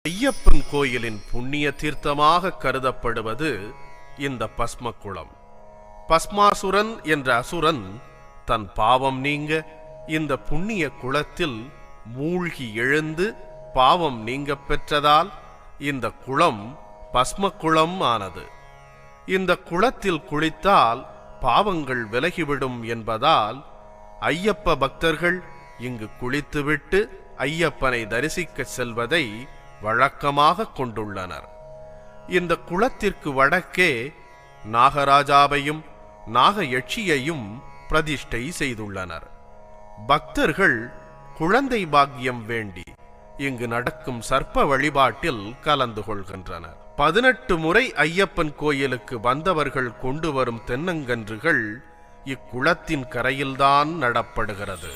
ஐயப்பன் கோயிலின் புண்ணிய தீர்த்தமாக கருதப்படுவது இந்த பஸ்ம குளம். பஸ்மாசுரன் என்ற அசுரன் தன் பாவம் நீங்க இந்த புண்ணிய குளத்தில் மூழ்கி எழுந்து பாவம் நீங்க பெற்றதால் இந்த குளம் பஸ்ம குளம் ஆனது. இந்த குளத்தில் குளித்தால் பாவங்கள் விலகிவிடும் என்பதால் ஐயப்ப பக்தர்கள் இங்கு குளித்துவிட்டு ஐயப்பனை தரிசிக்க செல்வதை வழக்கமாக கொண்டுள்ளனர். இந்த குளத்திற்கு வடக்கே நாகராஜாவையும் நாகயட்சியையும் பிரதிஷ்டை செய்துள்ளனர். பக்தர்கள் குழந்தை பாக்கியம் வேண்டி இங்கு நடக்கும் சர்ப்ப வழிபாட்டில் கலந்து கொள்கின்றனர். 18 முறை ஐயப்பன் கோயிலுக்கு வந்தவர்கள் கொண்டு வரும் தென்னங்கன்றுகள் இக்குளத்தின் கரையில்தான் நடப்படுகிறது.